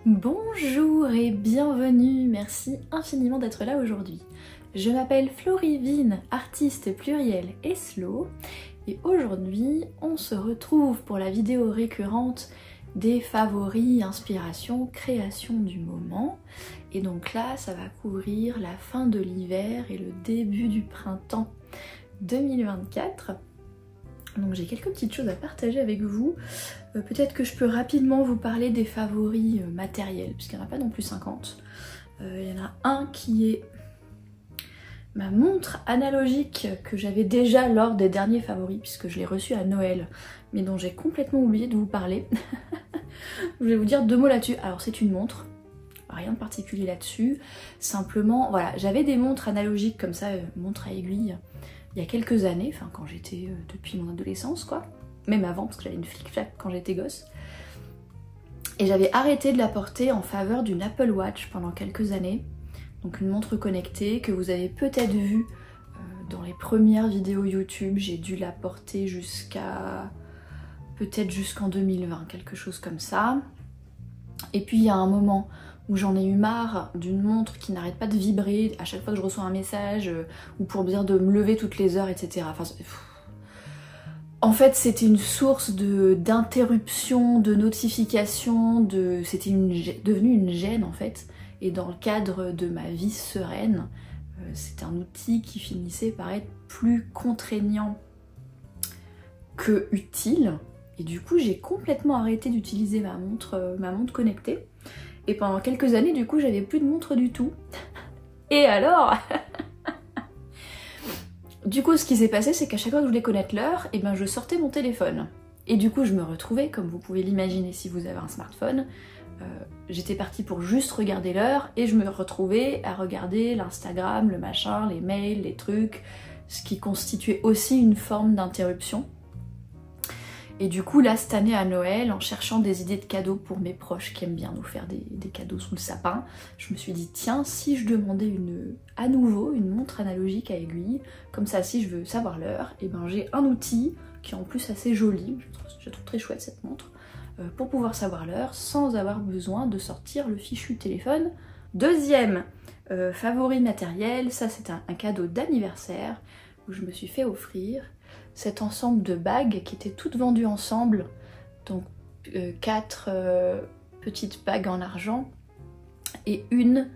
Bonjour et bienvenue, merci infiniment d'être là aujourd'hui. Je m'appelle Florivine, artiste pluriel et slow, et aujourd'hui on se retrouve pour la vidéo récurrente des favoris, inspiration, création du moment. Et donc là ça va couvrir la fin de l'hiver et le début du printemps 2024. Donc j'ai quelques petites choses à partager avec vous. Peut-être que je peux rapidement vous parler des favoris matériels, puisqu'il n'y en a pas non plus 50. Il y en a un qui est ma montre analogique que j'avais déjà lors des derniers favoris, puisque je l'ai reçue à Noël, mais dont j'ai complètement oublié de vous parler. Je vais vous dire deux mots là-dessus. Alors c'est une montre, rien de particulier là-dessus. Simplement, voilà, j'avais des montres analogiques comme ça, montres à aiguille, il y a quelques années, enfin quand j'étais depuis mon adolescence quoi, même avant parce que j'avais une flic-flac quand j'étais gosse. Et j'avais arrêté de la porter en faveur d'une Apple Watch pendant quelques années, donc une montre connectée que vous avez peut-être vue dans les premières vidéos YouTube. J'ai dû la porter peut-être jusqu'en 2020, quelque chose comme ça. Et puis il y a un moment où j'en ai eu marre d'une montre qui n'arrête pas de vibrer à chaque fois que je reçois un message ou pour me dire de me lever toutes les heures, etc. Enfin, en fait, c'était une source d'interruption, de notification, c'était devenu une gêne en fait. Et dans le cadre de ma vie sereine, c'est un outil qui finissait par être plus contraignant que utile. Et du coup, j'ai complètement arrêté d'utiliser ma montre connectée. Et pendant quelques années, du coup, j'avais plus de montre du tout. Et alors du coup, ce qui s'est passé, c'est qu'à chaque fois que je voulais connaître l'heure, et ben je sortais mon téléphone. Et du coup, je me retrouvais, comme vous pouvez l'imaginer si vous avez un smartphone, j'étais partie pour juste regarder l'heure, et je me retrouvais à regarder l'Instagram, le machin, les mails, les trucs, ce qui constituait aussi une forme d'interruption. Et du coup là cette année à Noël, en cherchant des idées de cadeaux pour mes proches qui aiment bien nous faire des cadeaux sous le sapin, je me suis dit tiens, si je demandais à nouveau une montre analogique à aiguille, comme ça si je veux savoir l'heure, et ben j'ai un outil qui est en plus assez joli, je trouve très chouette cette montre, pour pouvoir savoir l'heure sans avoir besoin de sortir le fichu téléphone. Deuxième favori matériel, ça c'est un cadeau d'anniversaire où je me suis fait offrir cet ensemble de bagues qui étaient toutes vendues ensemble, donc 4 petites bagues en argent et une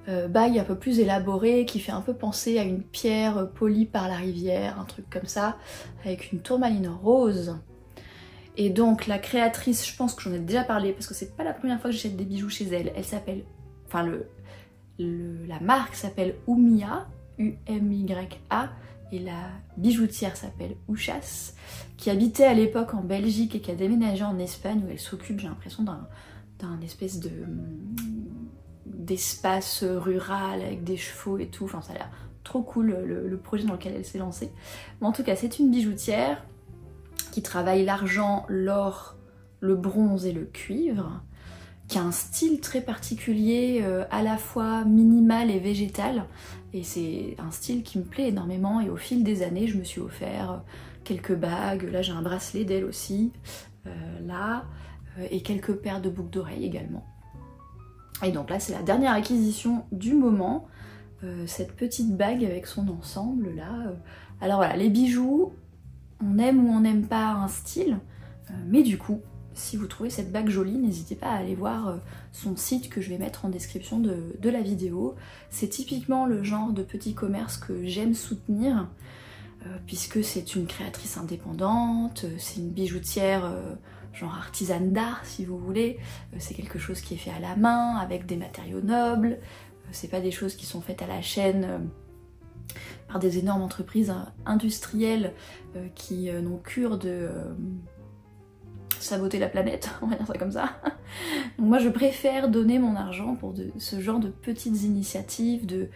bague un peu plus élaborée qui fait un peu penser à une pierre polie par la rivière, un truc comme ça, avec une tourmaline rose. Et donc la créatrice, je pense que j'en ai déjà parlé parce que c'est pas la première fois que j'achète des bijoux chez elle, elle s'appelle, enfin la marque s'appelle Umya, U-M-Y-A, et la bijoutière s'appelle Ouchas, qui habitait à l'époque en Belgique et qui a déménagé en Espagne où elle s'occupe, j'ai l'impression, d'un espèce d'espace rural avec des chevaux et tout. Enfin, ça a l'air trop cool le projet dans lequel elle s'est lancée. Mais en tout cas, c'est une bijoutière qui travaille l'argent, l'or, le bronze et le cuivre, qui a un style très particulier, à la fois minimal et végétal, et c'est un style qui me plaît énormément. Et au fil des années je me suis offert quelques bagues, là j'ai un bracelet d'elle aussi, et quelques paires de boucles d'oreilles également. Et donc là c'est la dernière acquisition du moment, cette petite bague avec son ensemble là. Alors voilà, les bijoux, on aime ou on n'aime pas un style, mais du coup si vous trouvez cette bague jolie, n'hésitez pas à aller voir son site que je vais mettre en description de la vidéo. C'est typiquement le genre de petit commerce que j'aime soutenir, puisque c'est une créatrice indépendante, c'est une bijoutière genre artisane d'art si vous voulez, c'est quelque chose qui est fait à la main, avec des matériaux nobles, c'est pas des choses qui sont faites à la chaîne par des énormes entreprises industrielles qui n'ont cure de saboter la planète, on va dire ça comme ça. Donc moi je préfère donner mon argent pour ce genre de petites initiatives, de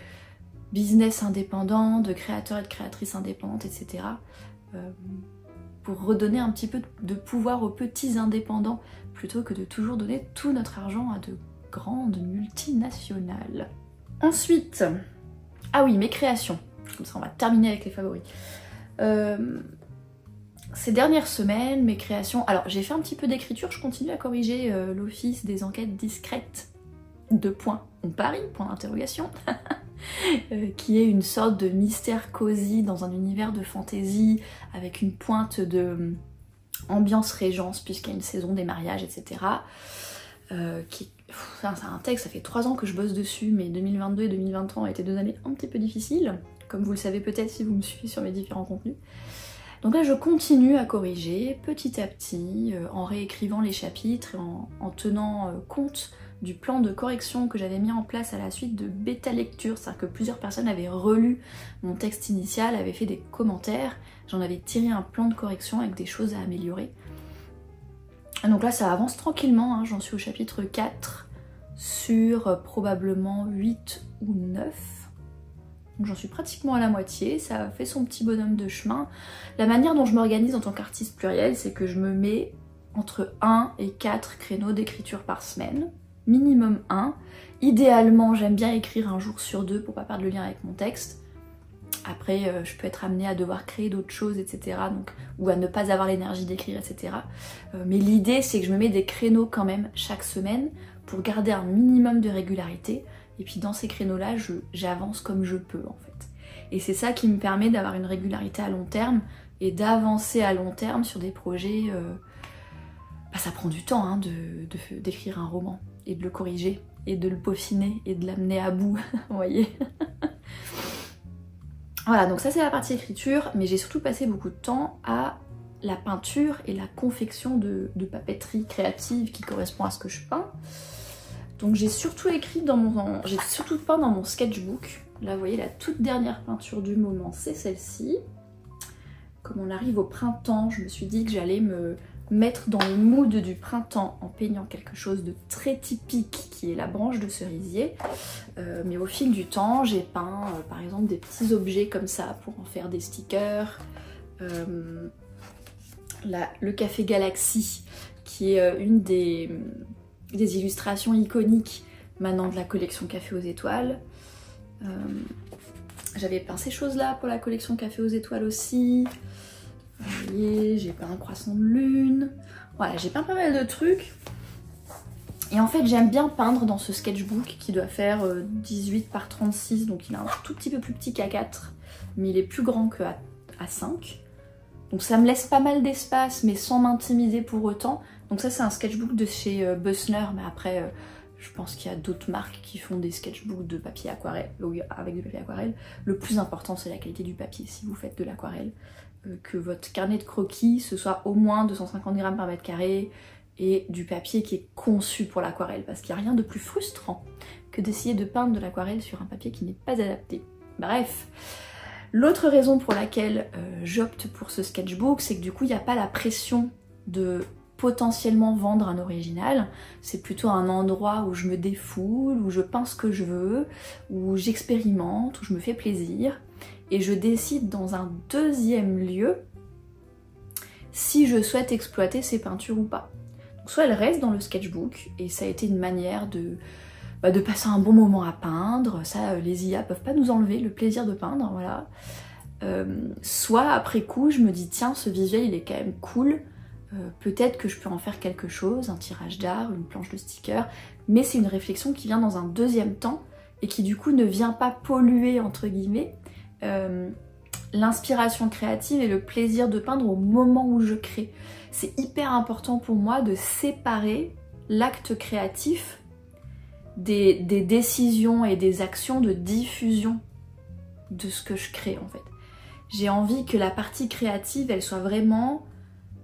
business indépendant, de créateurs et de créatrices indépendantes, etc. Pour redonner un petit peu de pouvoir aux petits indépendants, plutôt que de toujours donner tout notre argent à de grandes multinationales. Ensuite, ah oui, mes créations, comme ça on va terminer avec les favoris. ces dernières semaines, mes créations... Alors j'ai fait un petit peu d'écriture, je continue à corriger l'office des enquêtes discrètes de points, on parie, point d'interrogation, qui est une sorte de mystère cosy dans un univers de fantasy avec une pointe de ambiance régence puisqu'il y a une saison des mariages, etc. C'est un texte, ça fait 3 ans que je bosse dessus, mais 2022 et 2023 ont été 2 années un petit peu difficiles, comme vous le savez peut-être si vous me suivez sur mes différents contenus. Donc là je continue à corriger petit à petit, en réécrivant les chapitres et en tenant compte du plan de correction que j'avais mis en place à la suite de bêta lecture, c'est-à-dire que plusieurs personnes avaient relu mon texte initial, avaient fait des commentaires, j'en avais tiré un plan de correction avec des choses à améliorer. Donc là ça avance tranquillement, hein, j'en suis au chapitre 4 sur probablement 8 ou 9. Donc j'en suis pratiquement à la moitié, ça a fait son petit bonhomme de chemin. La manière dont je m'organise en tant qu'artiste pluriel, c'est que je me mets entre 1 et 4 créneaux d'écriture par semaine, minimum 1. Idéalement, j'aime bien écrire un jour sur 2 pour pas perdre le lien avec mon texte. Après, je peux être amenée à devoir créer d'autres choses, etc. Donc, ou à ne pas avoir l'énergie d'écrire, etc. Mais l'idée, c'est que je me mets des créneaux quand même chaque semaine pour garder un minimum de régularité. Et puis dans ces créneaux-là, j'avance comme je peux en fait. Et c'est ça qui me permet d'avoir une régularité à long terme et d'avancer à long terme sur des projets... ça prend du temps hein, d'écrire un roman et de le corriger et de le peaufiner et de l'amener à bout, vous voyez. Voilà, donc ça c'est la partie écriture, mais j'ai surtout passé beaucoup de temps à la peinture et la confection de papeterie créative qui correspond à ce que je peins. Donc j'ai surtout écrit j'ai surtout peint dans mon sketchbook. Là vous voyez la toute dernière peinture du moment, c'est celle-ci. Comme on arrive au printemps, je me suis dit que j'allais me mettre dans le mood du printemps en peignant quelque chose de très typique qui est la branche de cerisier. Mais au fil du temps, j'ai peint par exemple des petits objets comme ça pour en faire des stickers. Le Café Galaxy qui est une des illustrations iconiques maintenant de la collection Café aux étoiles. J'avais peint ces choses-là pour la collection Café aux étoiles aussi. Vous voyez, j'ai peint un croissant de lune. Voilà, j'ai peint pas mal de trucs. Et en fait, j'aime bien peindre dans ce sketchbook qui doit faire 18 par 36, donc il est un tout petit peu plus petit qu'à 4, mais il est plus grand qu'à 5. Donc ça me laisse pas mal d'espace, mais sans m'intimider pour autant. Donc ça, c'est un sketchbook de chez Bussner, mais après, je pense qu'il y a d'autres marques qui font des sketchbooks de papier aquarelle, avec du papier aquarelle. Le plus important, c'est la qualité du papier, si vous faites de l'aquarelle. Que votre carnet de croquis, ce soit au moins 250 grammes par mètre carré, et du papier qui est conçu pour l'aquarelle, parce qu'il n'y a rien de plus frustrant que d'essayer de peindre de l'aquarelle sur un papier qui n'est pas adapté. Bref, l'autre raison pour laquelle j'opte pour ce sketchbook, c'est que du coup il n'y a pas la pression de potentiellement vendre un original, c'est plutôt un endroit où je me défoule, où je peins ce que je veux, où j'expérimente, où je me fais plaisir, et je décide dans un deuxième lieu si je souhaite exploiter ces peintures ou pas. Soit elles restent dans le sketchbook, et ça a été une manière de passer un bon moment à peindre. Ça, les IA peuvent pas nous enlever le plaisir de peindre, voilà. Soit après coup, je me dis tiens, ce visuel il est quand même cool, peut-être que je peux en faire quelque chose, un tirage d'art, une planche de sticker, mais c'est une réflexion qui vient dans un deuxième temps, et qui du coup ne vient pas polluer, entre guillemets, l'inspiration créative et le plaisir de peindre au moment où je crée. C'est hyper important pour moi de séparer l'acte créatif des décisions et des actions de diffusion de ce que je crée en fait. J'ai envie que la partie créative, elle soit vraiment,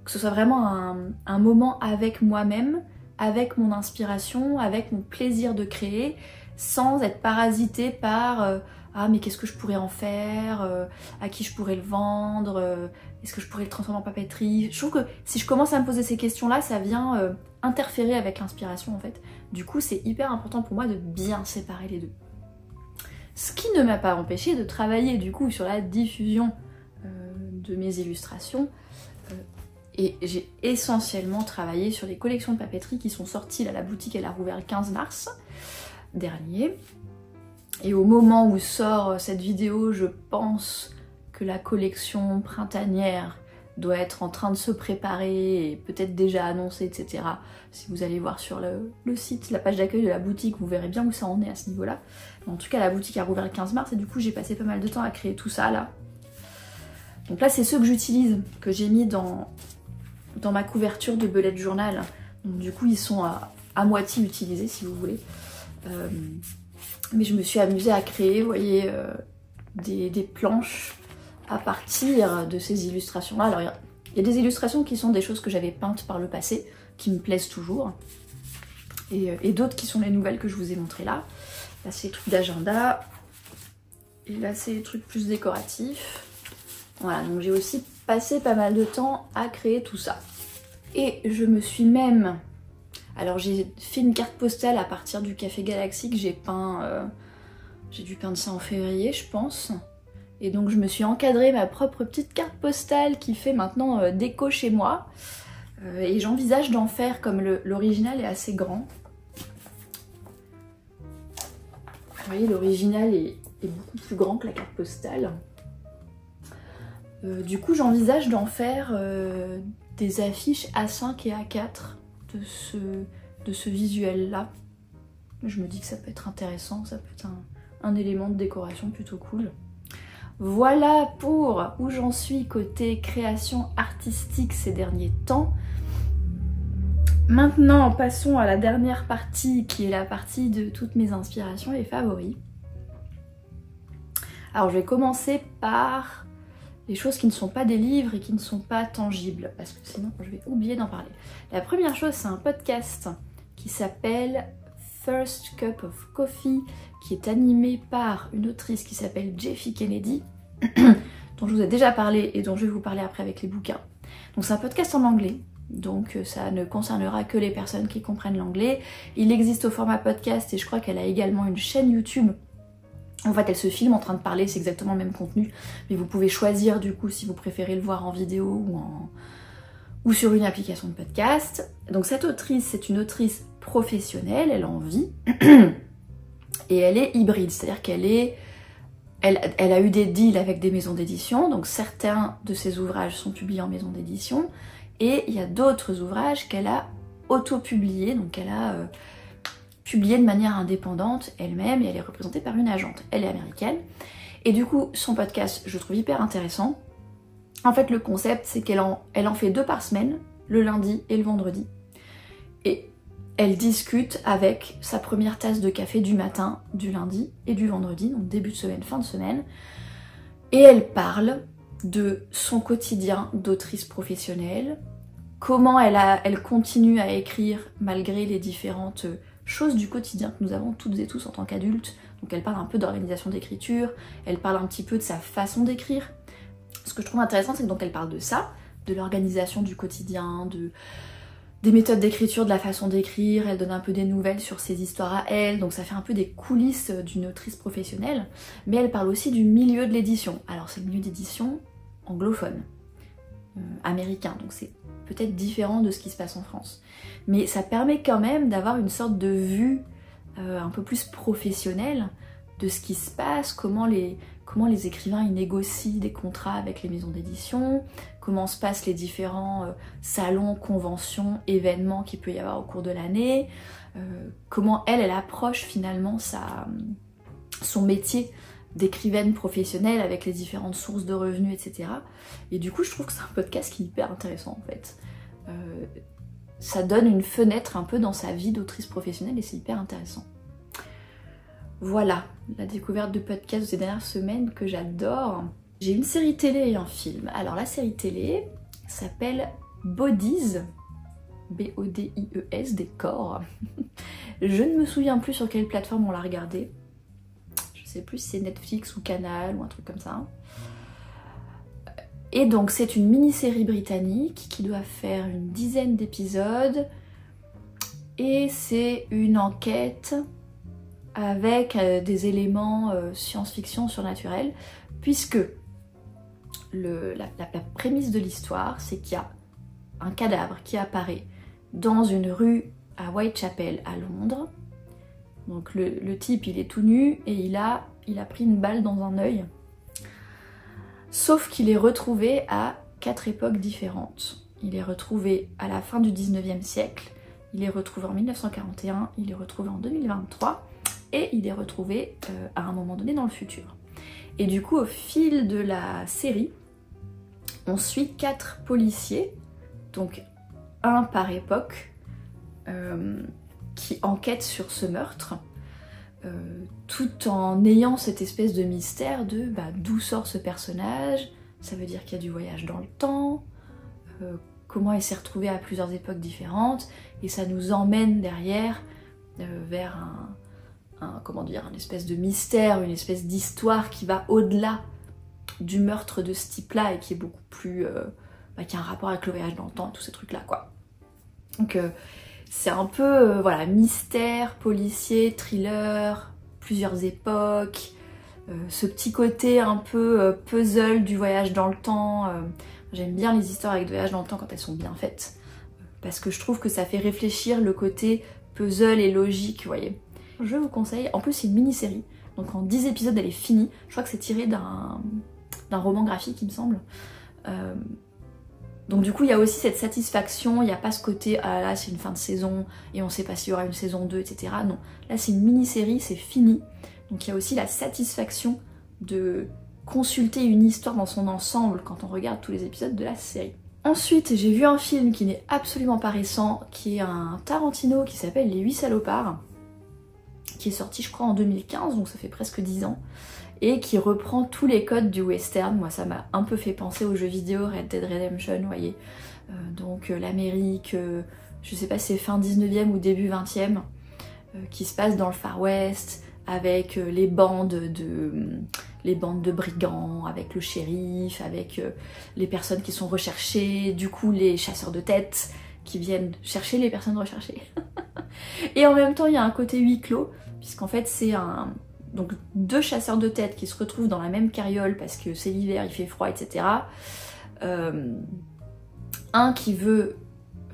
que ce soit vraiment un moment avec moi-même, avec mon inspiration, avec mon plaisir de créer, sans être parasitée par ah mais qu'est-ce que je pourrais en faire, à qui je pourrais le vendre, est-ce que je pourrais le transformer en papeterie. Je trouve que si je commence à me poser ces questions-là, ça vient interférer avec l'inspiration en fait. Du coup, c'est hyper important pour moi de bien séparer les deux. Ce qui ne m'a pas empêché de travailler du coup sur la diffusion de mes illustrations. Et j'ai essentiellement travaillé sur les collections de papeterie qui sont sorties. Là, la boutique elle a rouvert le 15 mars dernier. Et au moment où sort cette vidéo, je pense que la collection printanière doit être en train de se préparer et peut-être déjà annoncé, etc. Si vous allez voir sur le site, la page d'accueil de la boutique, vous verrez bien où ça en est à ce niveau-là. En tout cas, la boutique a rouvert le 15 mars et du coup, j'ai passé pas mal de temps à créer tout ça là. Donc là, c'est ceux que j'utilise, que j'ai mis dans ma couverture de bullet journal. Donc du coup, ils sont à moitié utilisés, si vous voulez. Mais je me suis amusée à créer, vous voyez, des planches à partir de ces illustrations-là. Alors, il y a des illustrations qui sont des choses que j'avais peintes par le passé, qui me plaisent toujours. Et d'autres qui sont les nouvelles que je vous ai montrées là. Là, c'est les trucs d'agenda. Et là, c'est les trucs plus décoratifs. Voilà, donc j'ai aussi passé pas mal de temps à créer tout ça. Et je me suis même... Alors j'ai fait une carte postale à partir du Café Galaxy que j'ai peint... j'ai dû peindre ça en février, je pense. Et donc je me suis encadré ma propre petite carte postale qui fait maintenant déco chez moi. Et j'envisage d'en faire, comme l'original est assez grand. Vous voyez, l'original est beaucoup plus grand que la carte postale. Du coup, j'envisage d'en faire des affiches A5 et A4 de ce visuel-là. Je me dis que ça peut être intéressant, ça peut être un élément de décoration plutôt cool. Voilà pour où j'en suis côté création artistique ces derniers temps. Maintenant, passons à la dernière partie qui est la partie de toutes mes inspirations et favoris. Alors je vais commencer par les choses qui ne sont pas des livres et qui ne sont pas tangibles, parce que sinon je vais oublier d'en parler. La première chose, c'est un podcast qui s'appelle First Cup of Coffee, qui est animé par une autrice qui s'appelle Jeffi Kennedy, dont je vous ai déjà parlé et dont je vais vous parler après avec les bouquins. Donc c'est un podcast en anglais, donc ça ne concernera que les personnes qui comprennent l'anglais. Il existe au format podcast et je crois qu'elle a également une chaîne YouTube. En fait, elle se filme en train de parler, c'est exactement le même contenu, mais vous pouvez choisir du coup si vous préférez le voir en vidéo ou sur une application de podcast. Donc cette autrice, c'est une autrice professionnelle, elle en vit, et elle est hybride, c'est-à-dire elle a eu des deals avec des maisons d'édition, donc certains de ses ouvrages sont publiés en maison d'édition, et il y a d'autres ouvrages qu'elle a auto-publiés, donc elle a publié de manière indépendante elle-même, et elle est représentée par une agente. Elle est américaine, et du coup son podcast je trouve hyper intéressant. En fait le concept c'est qu'elle en fait 2 par semaine, le lundi et le vendredi, et elle discute avec sa première tasse de café du matin, du lundi et du vendredi, donc début de semaine, fin de semaine, et elle parle de son quotidien d'autrice professionnelle, comment elle continue à écrire malgré les différentes choses du quotidien que nous avons toutes et tous en tant qu'adultes. Donc elle parle un peu d'organisation d'écriture, elle parle un petit peu de sa façon d'écrire. Ce que je trouve intéressant, c'est que donc elle parle de ça, de l'organisation du quotidien, des méthodes d'écriture, de la façon d'écrire, elle donne un peu des nouvelles sur ses histoires à elle, donc ça fait un peu des coulisses d'une autrice professionnelle, mais elle parle aussi du milieu de l'édition. Alors c'est le milieu d'édition anglophone, américain, donc c'est peut-être différent de ce qui se passe en France. Mais ça permet quand même d'avoir une sorte de vue un peu plus professionnelle de ce qui se passe, comment les écrivains ils négocient des contrats avec les maisons d'édition, comment se passent les différents salons, conventions, événements qu'il peut y avoir au cours de l'année, comment elle approche finalement son métier d'écrivaine professionnelle avec les différentes sources de revenus, etc. Et du coup, je trouve que c'est un podcast qui est hyper intéressant en fait. Ça donne une fenêtre un peu dans sa vie d'autrice professionnelle et c'est hyper intéressant. Voilà, la découverte de podcasts ces dernières semaines que j'adore. J'ai une série télé et un film. Alors la série télé s'appelle Bodies, B-O-D-I-E-S, des corps. Je ne me souviens plus sur quelle plateforme on l'a regardé. Je sais plus si c'est Netflix ou Canal ou un truc comme ça. Et donc c'est une mini-série britannique qui doit faire une dizaine d'épisodes. Et c'est une enquête avec des éléments science-fiction surnaturels, puisque la prémisse de l'histoire, c'est qu'il y a un cadavre qui apparaît dans une rue à Whitechapel à Londres. Donc le type il est tout nu et il a pris une balle dans un œil. Sauf qu'il est retrouvé à 4 époques différentes. Il est retrouvé à la fin du 19e siècle, il est retrouvé en 1941, il est retrouvé en 2023 et il est retrouvé à un moment donné dans le futur. Et du coup, au fil de la série, on suit 4 policiers, donc un par époque, qui enquêtent sur ce meurtre, tout en ayant cette espèce de mystère de d'où sort ce personnage, ça veut dire qu'il y a du voyage dans le temps, comment il s'est retrouvé à plusieurs époques différentes, et ça nous emmène derrière vers comment dire, une espèce de mystère, une espèce d'histoire qui va au-delà du meurtre de ce type-là et qui est beaucoup plus... qui a un rapport avec le voyage dans le temps et tous ces trucs-là, quoi. Donc c'est un peu, voilà, mystère, policier, thriller, plusieurs époques, ce petit côté un peu puzzle du voyage dans le temps. J'aime bien les histoires avec du voyage dans le temps quand elles sont bien faites, parce que je trouve que ça fait réfléchir le côté puzzle et logique, vous voyez. Je vous conseille, en plus c'est une mini-série, donc en 10 épisodes elle est finie, je crois que c'est tiré d'un roman graphique il me semble. Donc du coup il y a aussi cette satisfaction, il n'y a pas ce côté ah là c'est une fin de saison et on sait pas s'il y aura une saison 2, etc. Non, là c'est une mini-série, c'est fini, donc il y a aussi la satisfaction de consulter une histoire dans son ensemble quand on regarde tous les épisodes de la série. Ensuite j'ai vu un film qui n'est absolument pas récent, qui est un Tarantino qui s'appelle Les 8 salopards, qui est sorti je crois en 2015, donc ça fait presque 10 ans, et qui reprend tous les codes du western. Moi ça m'a un peu fait penser aux jeux vidéo Red Dead Redemption, vous voyez, donc l'Amérique, je sais pas si c'est fin 19e ou début 20e, qui se passe dans le Far West, avec les bandes de brigands, avec le shérif, avec les personnes qui sont recherchées, du coup les chasseurs de tête qui viennent chercher les personnes recherchées. Et en même temps il y a un côté huis clos, puisqu'en fait c'est donc 2 chasseurs de tête qui se retrouvent dans la même carriole parce que c'est l'hiver, il fait froid, etc. Un qui veut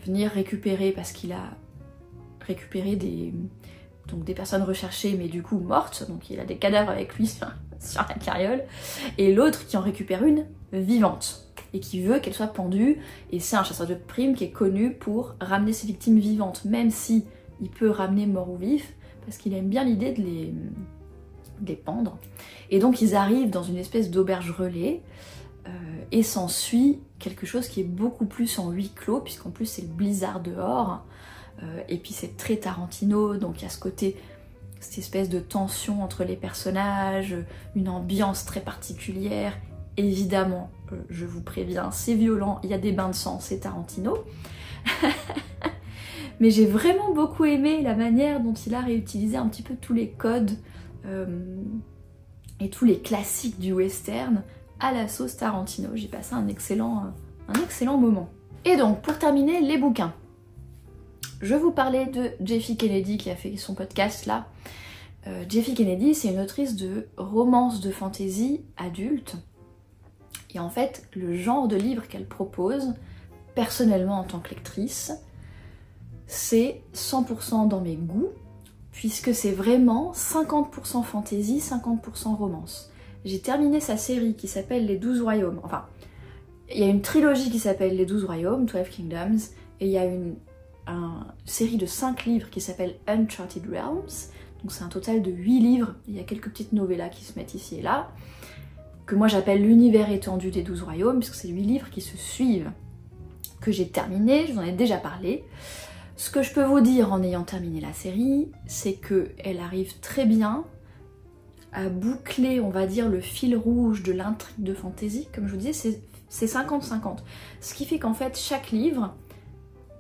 venir récupérer parce qu'il a récupéré des personnes recherchées mais du coup mortes, donc il a des cadavres avec lui sur la carriole, et l'autre qui en récupère une vivante et qui veut qu'elle soit pendue, et c'est un chasseur de primes qui est connu pour ramener ses victimes vivantes, même si il peut ramener mort ou vif, parce qu'il aime bien l'idée de les pendre. Et donc ils arrivent dans une espèce d'auberge relais, et s'ensuit quelque chose qui est beaucoup plus en huis clos, puisqu'en plus c'est le blizzard dehors, et puis c'est très Tarantino, donc il y a ce côté, cette espèce de tension entre les personnages, une ambiance très particulière. Évidemment, je vous préviens, c'est violent, il y a des bains de sang, c'est Tarantino. Mais j'ai vraiment beaucoup aimé la manière dont il a réutilisé un petit peu tous les codes et tous les classiques du western à la sauce Tarantino. J'ai passé un excellent moment. Et donc, pour terminer, les bouquins. Je vous parlais de Jeffe Kennedy qui a fait son podcast là. Jeffe Kennedy, c'est une autrice de romances de fantasy adulte. Et en fait, le genre de livre qu'elle propose, personnellement en tant que lectrice, c'est 100% dans mes goûts, puisque c'est vraiment 50% fantasy, 50% romance. J'ai terminé sa série qui s'appelle Les 12 Royaumes. Enfin, il y a une trilogie qui s'appelle Les 12 Royaumes, 12 Kingdoms, et il y a une série de 5 livres qui s'appelle Uncharted Realms. Donc c'est un total de 8 livres, il y a quelques petites novellas qui se mettent ici et là, que moi j'appelle l'univers étendu des 12 royaumes, puisque c'est 8 livres qui se suivent, que j'ai terminé, je vous en ai déjà parlé. Ce que je peux vous dire en ayant terminé la série, c'est qu'elle arrive très bien à boucler, on va dire, le fil rouge de l'intrigue de fantasy. Comme je vous disais, c'est 50-50. Ce qui fait qu'en fait, chaque livre,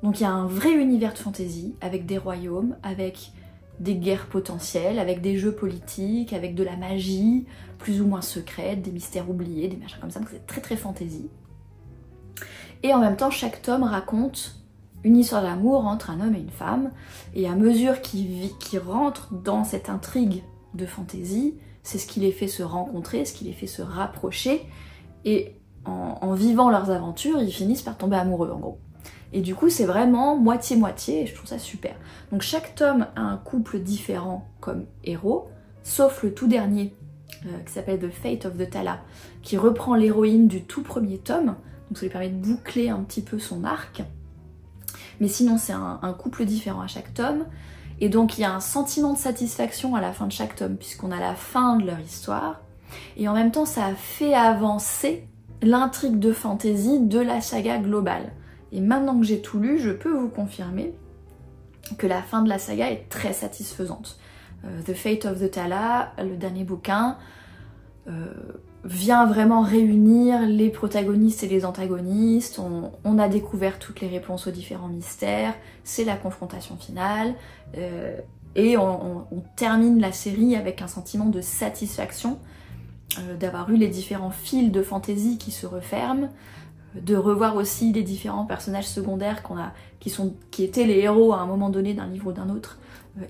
donc il y a un vrai univers de fantasy, avec des royaumes, avec des guerres potentielles, avec des jeux politiques, avec de la magie, plus ou moins secrète, des mystères oubliés, des machins comme ça, donc c'est très très fantasy. Et en même temps, chaque tome raconte une histoire d'amour entre un homme et une femme, et à mesure qu'ils rentrent dans cette intrigue de fantasy, c'est ce qui les fait se rencontrer, ce qui les fait se rapprocher, et en vivant leurs aventures, ils finissent par tomber amoureux en gros. Et du coup c'est vraiment moitié-moitié et je trouve ça super. Donc chaque tome a un couple différent comme héros, sauf le tout dernier qui s'appelle The Fate of the Tala, qui reprend l'héroïne du tout premier tome. donc ça lui permet de boucler un petit peu son arc. Mais sinon c'est un couple différent à chaque tome, et donc il y a un sentiment de satisfaction à la fin de chaque tome, puisqu'on a la fin de leur histoire, et en même temps ça a fait avancer l'intrigue de fantasy de la saga globale. Et maintenant que j'ai tout lu, je peux vous confirmer que la fin de la saga est très satisfaisante. The Fate of the Tala, le dernier bouquin, vient vraiment réunir les protagonistes et les antagonistes, on a découvert toutes les réponses aux différents mystères, c'est la confrontation finale, et on termine la série avec un sentiment de satisfaction d'avoir eu les différents fils de fantasy qui se referment, de revoir aussi les différents personnages secondaires qui étaient les héros à un moment donné d'un livre ou d'un autre,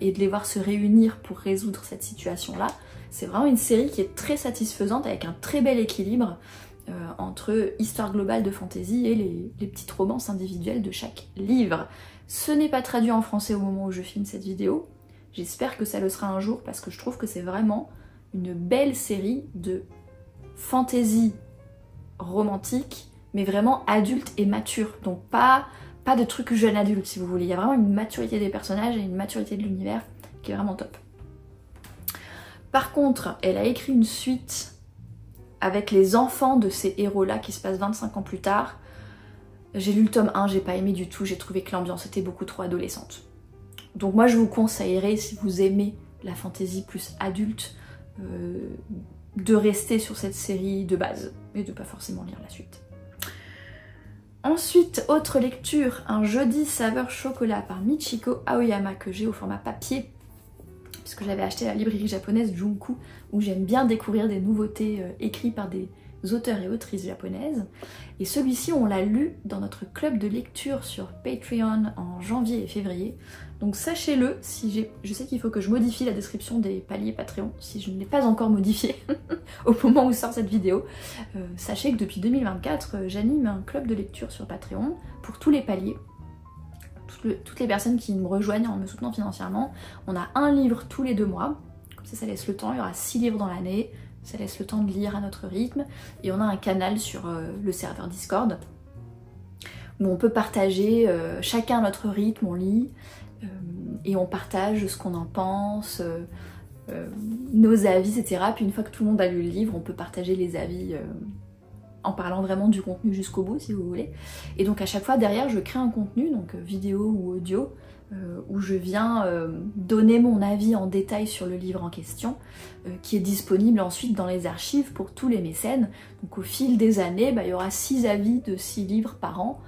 et de les voir se réunir pour résoudre cette situation-là. C'est vraiment une série qui est très satisfaisante, avec un très bel équilibre entre histoire globale de fantasy et les petites romances individuelles de chaque livre. Ce n'est pas traduit en français au moment où je filme cette vidéo, j'espère que ça le sera un jour, parce que je trouve que c'est vraiment une belle série de fantasy romantique, mais vraiment adulte et mature, donc pas de trucs jeunes adultes si vous voulez. Il y a vraiment une maturité des personnages et une maturité de l'univers qui est vraiment top. Par contre, elle a écrit une suite avec les enfants de ces héros-là qui se passe 25 ans plus tard. J'ai lu le tome 1, j'ai pas aimé du tout, j'ai trouvé que l'ambiance était beaucoup trop adolescente. Donc moi je vous conseillerais, si vous aimez la fantasy plus adulte, de rester sur cette série de base et de pas forcément lire la suite. Ensuite, autre lecture, un jeudi saveur chocolat par Michiko Aoyama que j'ai au format papier, puisque j'avais acheté à la librairie japonaise Junku, où j'aime bien découvrir des nouveautés écrites par des auteurs et autrices japonaises. Et celui-ci, on l'a lu dans notre club de lecture sur Patreon en janvier et février. Donc sachez-le, je sais qu'il faut que je modifie la description des paliers Patreon, si je ne l'ai pas encore modifié au moment où sort cette vidéo. Sachez que depuis 2024, j'anime un club de lecture sur Patreon pour tous les paliers. Toutes les personnes qui me rejoignent en me soutenant financièrement. On a un livre tous les 2 mois, comme ça laisse le temps, il y aura 6 livres dans l'année, ça laisse le temps de lire à notre rythme, et on a un canal sur le serveur Discord, où on peut partager chacun à notre rythme, on lit, et on partage ce qu'on en pense, nos avis, etc. Puis une fois que tout le monde a lu le livre, on peut partager les avis en parlant vraiment du contenu jusqu'au bout si vous voulez. Et donc à chaque fois derrière je crée un contenu, donc vidéo ou audio, où je viens donner mon avis en détail sur le livre en question, qui est disponible ensuite dans les archives pour tous les mécènes. Donc au fil des années, il y aura 6 avis de 6 livres par an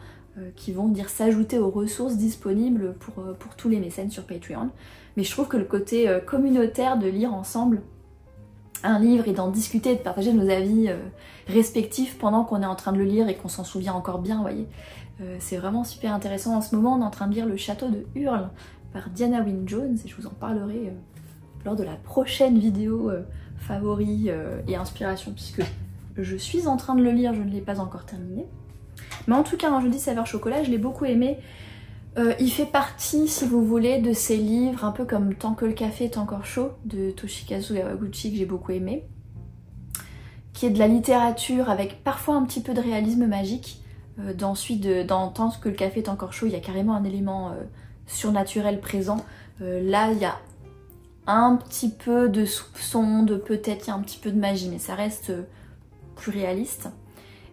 qui vont dire s'ajouter aux ressources disponibles pour tous les mécènes sur Patreon. Mais je trouve que le côté communautaire de lire ensemble un livre et d'en discuter, de partager nos avis respectifs pendant qu'on est en train de le lire et qu'on s'en souvient encore bien, vous voyez. C'est vraiment super intéressant. En ce moment, on est en train de lire Le Château de Hurle par Diana Wynne Jones, et je vous en parlerai lors de la prochaine vidéo favoris et inspiration, puisque je suis en train de le lire, je ne l'ai pas encore terminé. Mais en tout cas, un jeudi saveur chocolat, je l'ai beaucoup aimé. Il fait partie, si vous voulez, de ces livres un peu comme Tant que le café est encore chaud de Toshikazu Kawaguchi, que j'ai beaucoup aimé, qui est de la littérature avec parfois un petit peu de réalisme magique. Dans Tant que le café est encore chaud, il y a carrément un élément surnaturel présent. Là, il y a un petit peu de soupçon, peut-être il y a un petit peu de magie, mais ça reste plus réaliste.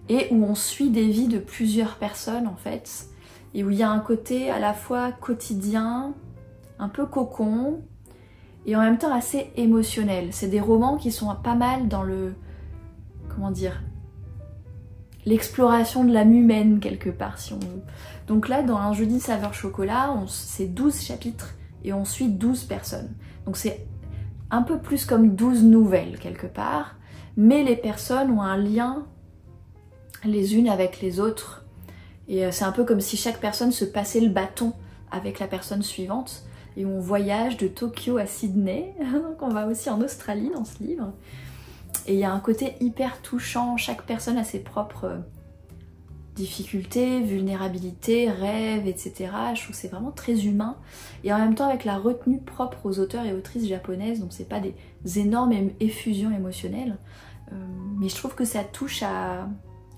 Et où on suit des vies de plusieurs personnes en fait, et où il y a un côté à la fois quotidien, un peu cocon, et en même temps assez émotionnel. C'est des romans qui sont pas mal dans le... comment dire, l'exploration de l'âme humaine quelque part si on veut. Donc là, dans Un jeudi saveur chocolat, c'est 12 chapitres et on suit 12 personnes. Donc c'est un peu plus comme 12 nouvelles quelque part, mais les personnes ont un lien les unes avec les autres. Et c'est un peu comme si chaque personne se passait le bâton avec la personne suivante. Et on voyage de Tokyo à Sydney, donc on va aussi en Australie dans ce livre. Et il y a un côté hyper touchant, chaque personne a ses propres difficultés, vulnérabilités, rêves, etc. Je trouve que c'est vraiment très humain. Et en même temps avec la retenue propre aux auteurs et autrices japonaises, donc c'est pas des énormes effusions émotionnelles. Mais je trouve que ça touche à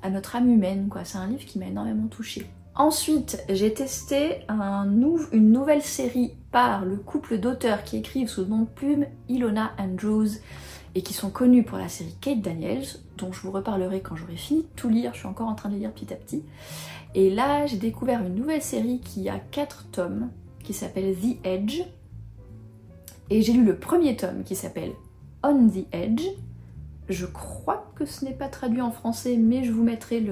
à notre âme humaine, quoi. C'est un livre qui m'a énormément touchée. Ensuite, j'ai testé une nouvelle série par le couple d'auteurs qui écrivent sous le nom de plume Ilona Andrews et qui sont connus pour la série Kate Daniels, dont je vous reparlerai quand j'aurai fini de tout lire, je suis encore en train de lire petit à petit. Et là, j'ai découvert une nouvelle série qui a 4 tomes, qui s'appelle The Edge. Et j'ai lu le premier tome qui s'appelle On the Edge. Je crois que ce n'est pas traduit en français, mais je vous mettrai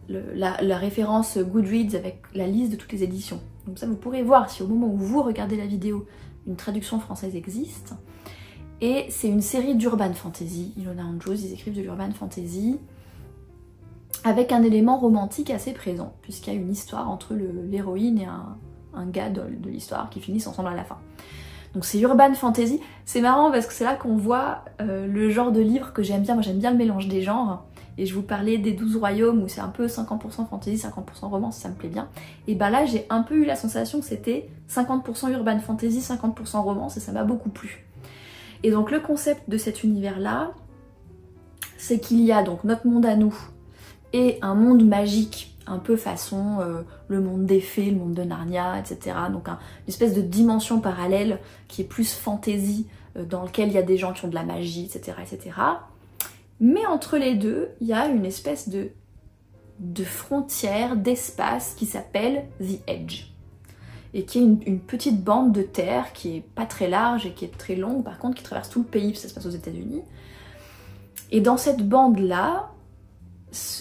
la référence Goodreads avec la liste de toutes les éditions. Donc ça, vous pourrez voir si au moment où vous regardez la vidéo, une traduction française existe. Et c'est une série d'urban fantasy. Ilona Andrews, ils écrivent de l'urban fantasy avec un élément romantique assez présent, puisqu'il y a une histoire entre l'héroïne et un gars de l'histoire qui finissent ensemble à la fin. Donc c'est urban fantasy. C'est marrant parce que c'est là qu'on voit le genre de livre que j'aime bien. Moi j'aime bien le mélange des genres. Et je vous parlais des 12 royaumes où c'est un peu 50% fantasy, 50% romance, ça me plaît bien. Et bah là j'ai un peu eu la sensation que c'était 50% urban fantasy, 50% romance et ça m'a beaucoup plu. Et donc le concept de cet univers-là, c'est qu'il y a donc notre monde à nous et un monde magique, un peu façon le monde des fées, le monde de Narnia, etc. Donc une espèce de dimension parallèle qui est plus fantasy, dans lequel il y a des gens qui ont de la magie, etc. etc. Mais entre les deux, il y a une espèce de frontière, d'espace qui s'appelle The Edge. Et qui est une petite bande de terre qui est pas très large et qui est très longue, par contre qui traverse tout le pays, parce que ça se passe aux États-Unis. Et dans cette bande-là,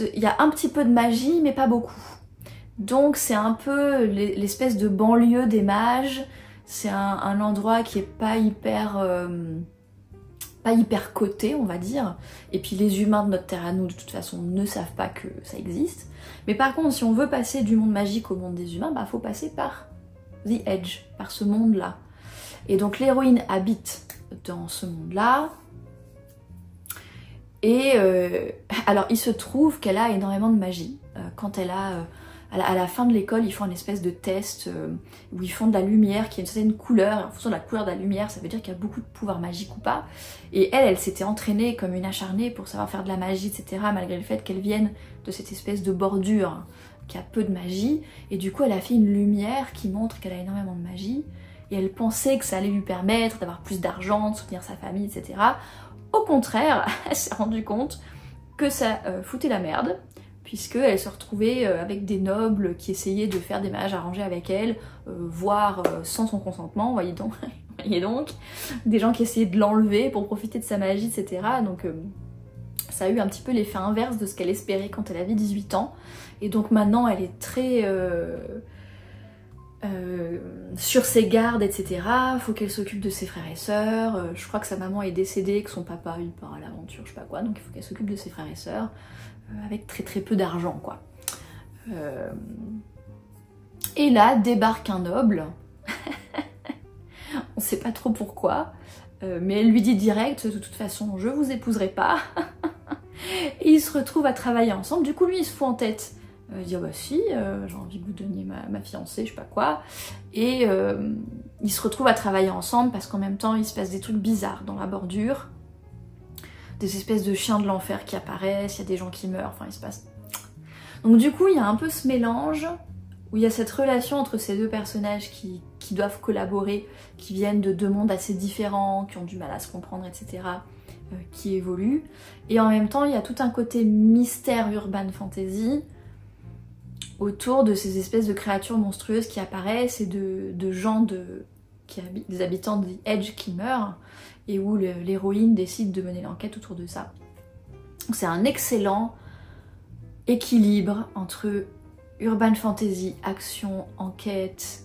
il y a un petit peu de magie, mais pas beaucoup. Donc c'est un peu l'espèce de banlieue des mages. C'est un endroit qui est pas hyper coté, on va dire. Et puis les humains de notre terre à nous, de toute façon, ne savent pas que ça existe. Mais par contre, si on veut passer du monde magique au monde des humains, bah faut passer par The Edge, par ce monde-là. Et donc l'héroïne habite dans ce monde-là. Et alors il se trouve qu'elle a énormément de magie. Quand elle a... à la fin de l'école, ils font une espèce de test où ils font de la lumière qui a une certaine couleur. Et en fonction de la couleur de la lumière, ça veut dire qu'il y a beaucoup de pouvoir magique ou pas. Et elle s'était entraînée comme une acharnée pour savoir faire de la magie, etc. Malgré le fait qu'elle vienne de cette espèce de bordure qui a peu de magie. Et du coup, elle a fait une lumière qui montre qu'elle a énormément de magie. Et elle pensait que ça allait lui permettre d'avoir plus d'argent, de soutenir sa famille, etc. Au contraire, elle s'est rendue compte que ça foutait la merde, puisqu'elle se retrouvait avec des nobles qui essayaient de faire des mariages arrangés avec elle, voire sans son consentement, voyez donc, des gens qui essayaient de l'enlever pour profiter de sa magie, etc. Donc ça a eu un petit peu l'effet inverse de ce qu'elle espérait quand elle avait 18 ans. Et donc maintenant elle est très sur ses gardes, etc. Faut qu'elle s'occupe de ses frères et sœurs. Je crois que sa maman est décédée, que son papa il part à l'aventure, je sais pas quoi, donc il faut qu'elle s'occupe de ses frères et sœurs. Avec très peu d'argent, quoi. Et là débarque un noble, on sait pas trop pourquoi, mais elle lui dit direct, de toute façon je vous épouserai pas. Et ils se retrouvent à travailler ensemble, du coup lui il se fout en tête, il dit ah bah si, j'ai envie que vous donniez ma fiancée, je sais pas quoi, et ils se retrouvent à travailler ensemble parce qu'en même temps il se passe des trucs bizarres dans la bordure. Des espèces de chiens de l'enfer qui apparaissent, il y a des gens qui meurent, enfin il se passe... Donc du coup il y a un peu ce mélange où il y a cette relation entre ces deux personnages qui doivent collaborer, qui viennent de deux mondes assez différents, qui ont du mal à se comprendre, etc., qui évoluent. Et en même temps il y a tout un côté mystère urban fantasy autour de ces espèces de créatures monstrueuses qui apparaissent et de gens des habitants de The Edge qui meurent, et où l'héroïne décide de mener l'enquête autour de ça. C'est un excellent équilibre entre urban fantasy, action, enquête,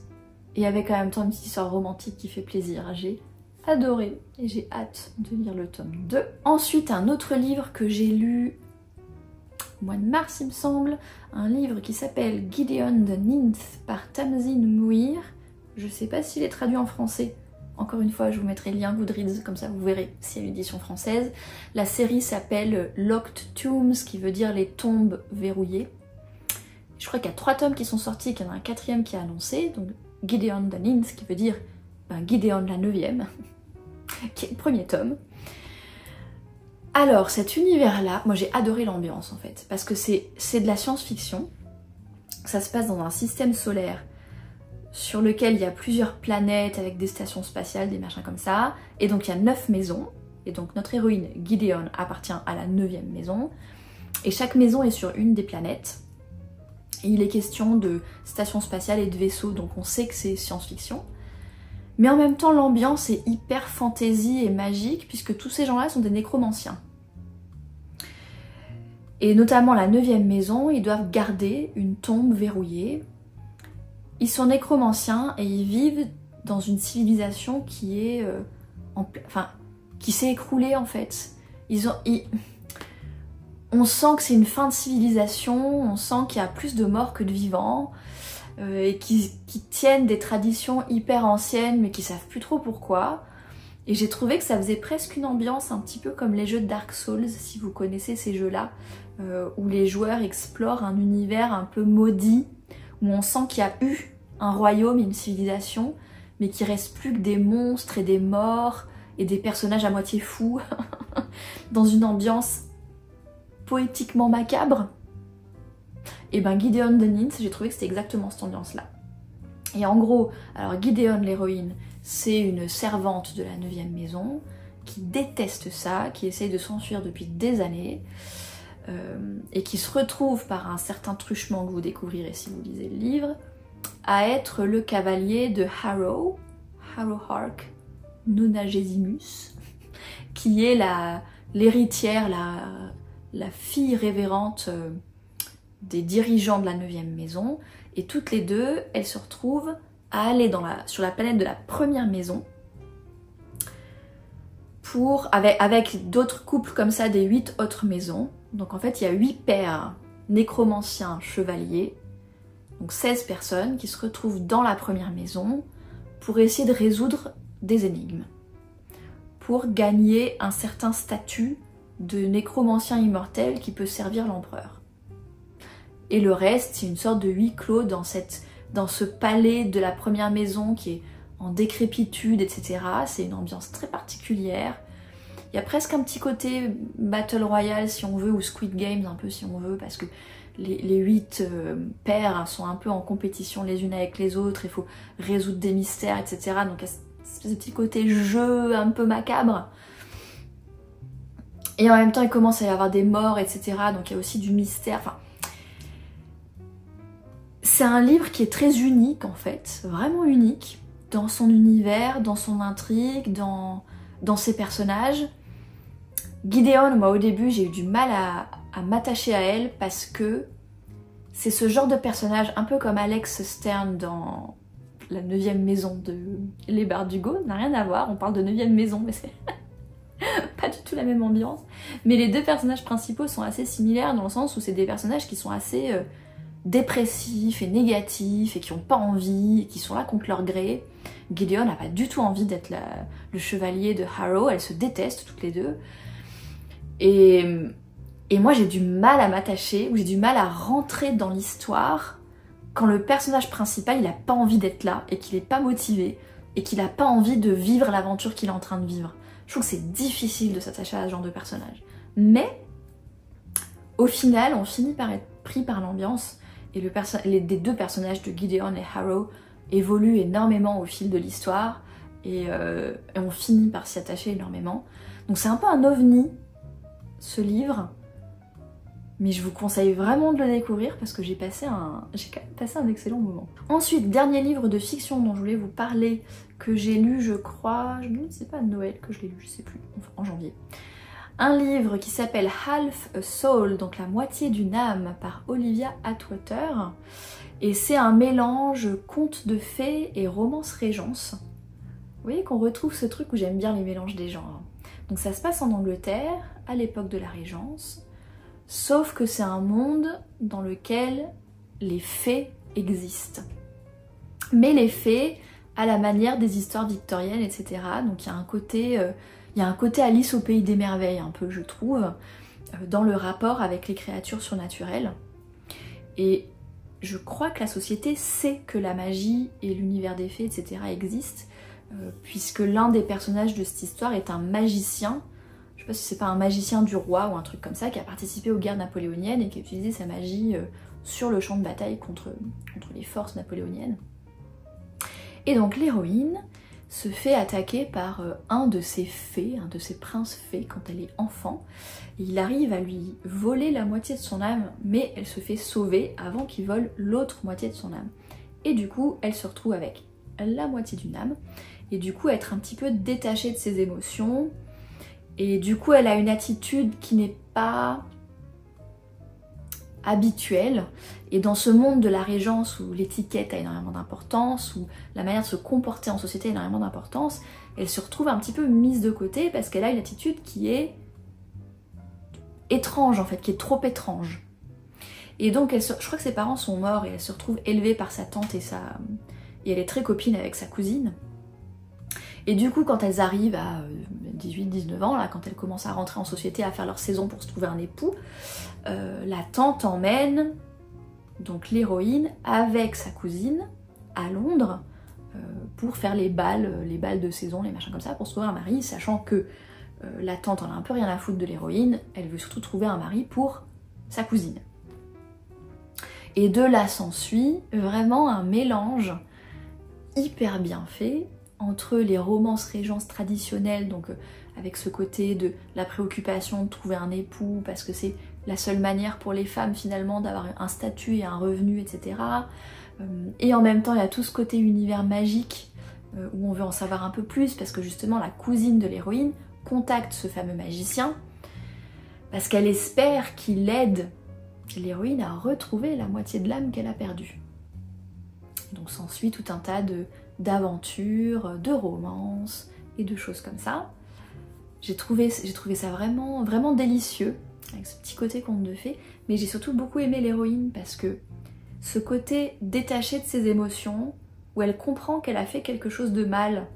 et avec en même temps une petite histoire romantique qui fait plaisir. J'ai adoré et j'ai hâte de lire le tome 2. Ensuite, un autre livre que j'ai lu au mois de mars, il me semble, un livre qui s'appelle Gideon the Ninth par Tamzin Muir. Je sais pas s'il est traduit en français. Encore une fois, je vous mettrai le lien Goodreads, comme ça vous verrez s'il y a une édition française. La série s'appelle Locked Tombs, qui veut dire les tombes verrouillées. Je crois qu'il y a 3 tomes qui sont sortis, qu'il y en a un 4e qui est annoncé, donc Gideon the Ninth, qui veut dire Gideon la 9e, qui est le premier tome. Alors cet univers-là, moi j'ai adoré l'ambiance en fait, parce que c'est de la science-fiction. Ça se passe dans un système solaire sur lequel il y a plusieurs planètes avec des stations spatiales, des machins comme ça. Et donc il y a 9 maisons. Et donc notre héroïne Gideon appartient à la 9e maison. Et chaque maison est sur une des planètes. Et il est question de stations spatiales et de vaisseaux, donc on sait que c'est science-fiction. Mais en même temps l'ambiance est hyper fantasy et magique, puisque tous ces gens-là sont des nécromanciens. Et notamment la 9e maison, ils doivent garder une tombe verrouillée. Ils sont nécromanciens et ils vivent dans une civilisation qui est qui s'est écroulée en fait. On sent que c'est une fin de civilisation, on sent qu'il y a plus de morts que de vivants, et qui tiennent des traditions hyper anciennes mais qui savent plus trop pourquoi. Et j'ai trouvé que ça faisait presque une ambiance un petit peu comme les jeux de Dark Souls, si vous connaissez ces jeux-là, où les joueurs explorent un univers un peu maudit, où on sent qu'il y a eu un royaume et une civilisation, mais qu'il reste plus que des monstres et des morts et des personnages à moitié fous, dans une ambiance poétiquement macabre. Et ben Gideon the Ninth, j'ai trouvé que c'était exactement cette ambiance-là. Et en gros, alors Gideon l'héroïne, c'est une servante de la 9e maison, qui déteste ça, qui essaye de s'enfuir depuis des années, et qui se retrouve par un certain truchement que vous découvrirez si vous lisez le livre, à être le cavalier de Harrow Hark Nonagesimus, qui est l'héritière, la fille révérente des dirigeants de la 9e maison, et toutes les deux, elles se retrouvent à aller sur la planète de la première maison, avec d'autres couples comme ça des 8 autres maisons. Donc en fait il y a 8 pères nécromanciens chevaliers, donc 16 personnes qui se retrouvent dans la première maison pour essayer de résoudre des énigmes, pour gagner un certain statut de nécromancien immortel qui peut servir l'empereur. Et le reste, c'est une sorte de huis clos dans ce palais de la première maison qui est en décrépitude, etc. C'est une ambiance très particulière. Il y a presque un petit côté Battle Royale si on veut, ou Squid Games un peu si on veut, parce que les 8 pairs sont un peu en compétition les unes avec les autres, il faut résoudre des mystères, etc. Donc il y a ce petit côté jeu un peu macabre. Et en même temps il commence à y avoir des morts, etc. Donc il y a aussi du mystère. Enfin, c'est un livre qui est très unique en fait, vraiment unique, dans son univers, dans son intrigue, dans ses personnages. Gideon, moi au début j'ai eu du mal à m'attacher à elle parce que c'est ce genre de personnage un peu comme Alex Stern dans la 9e maison de Les Bardugo, n'a rien à voir, on parle de 9e maison mais c'est pas du tout la même ambiance. Mais les deux personnages principaux sont assez similaires dans le sens où c'est des personnages qui sont assez dépressifs et négatifs et qui n'ont pas envie, et qui sont là contre leur gré. Gideon n'a pas du tout envie d'être le chevalier de Harrow, elles se détestent toutes les deux. Et moi j'ai du mal à m'attacher, ou j'ai du mal à rentrer dans l'histoire quand le personnage principal il a pas envie d'être là, et qu'il est pas motivé, et qu'il a pas envie de vivre l'aventure qu'il est en train de vivre. Je trouve que c'est difficile de s'attacher à ce genre de personnage. Mais au final on finit par être pris par l'ambiance, et les deux personnages de Gideon et Harrow évoluent énormément au fil de l'histoire, et on finit par s'y attacher énormément. Donc c'est un peu un ovni, ce livre, mais je vous conseille vraiment de le découvrir parce que j'ai passé un excellent moment. Ensuite, dernier livre de fiction dont je voulais vous parler, que j'ai lu, je crois, je ne sais pas, Noël que je l'ai lu, je sais plus, en janvier. Un livre qui s'appelle Half a Soul, donc la moitié d'une âme, par Olivia Atwater. Et c'est un mélange conte de fées et romance régence. Vous voyez qu'on retrouve ce truc où j'aime bien les mélanges des genres. Donc ça se passe en Angleterre, à l'époque de la Régence, sauf que c'est un monde dans lequel les fées existent. Mais les fées à la manière des histoires victoriennes, etc. Donc il y a un côté Alice au pays des merveilles un peu, je trouve, dans le rapport avec les créatures surnaturelles. Et je crois que la société sait que la magie et l'univers des fées, etc. existent, puisque l'un des personnages de cette histoire est un magicien. Je sais pas si c'est pas un magicien du roi ou un truc comme ça, qui a participé aux guerres napoléoniennes et qui a utilisé sa magie sur le champ de bataille contre les forces napoléoniennes. Et donc l'héroïne se fait attaquer par un de ses fées, un de ses princes fées quand elle est enfant. Et il arrive à lui voler la moitié de son âme, mais elle se fait sauver avant qu'il vole l'autre moitié de son âme. Et du coup, elle se retrouve avec la moitié d'une âme, et du coup être un petit peu détachée de ses émotions, et du coup elle a une attitude qui n'est pas habituelle, et dans ce monde de la régence où l'étiquette a énormément d'importance, où la manière de se comporter en société a énormément d'importance, elle se retrouve un petit peu mise de côté parce qu'elle a une attitude qui est étrange en fait, qui est trop étrange. Et donc je crois que ses parents sont morts et elle se retrouve élevée par sa tante et elle est très copine avec sa cousine. Et du coup, quand elles arrivent à 18-19 ans, là, quand elles commencent à rentrer en société, à faire leur saison pour se trouver un époux, la tante emmène donc l'héroïne avec sa cousine à Londres pour faire les balles de saison, les machins comme ça, pour se trouver un mari, sachant que la tante en a un peu rien à foutre de l'héroïne, elle veut surtout trouver un mari pour sa cousine. Et de là s'ensuit vraiment un mélange hyper bien fait entre les romances régences traditionnelles, donc avec ce côté de la préoccupation de trouver un époux parce que c'est la seule manière pour les femmes finalement d'avoir un statut et un revenu, etc. Et en même temps il y a tout ce côté univers magique où on veut en savoir un peu plus parce que justement la cousine de l'héroïne contacte ce fameux magicien parce qu'elle espère qu'il aide l'héroïne à retrouver la moitié de l'âme qu'elle a perdue. Donc s'ensuit tout un tas d'aventures, de romances et de choses comme ça. J'ai trouvé ça vraiment, vraiment délicieux, avec ce petit côté conte de fées, mais j'ai surtout beaucoup aimé l'héroïne parce que ce côté détaché de ses émotions, où elle comprend qu'elle a fait quelque chose de mal,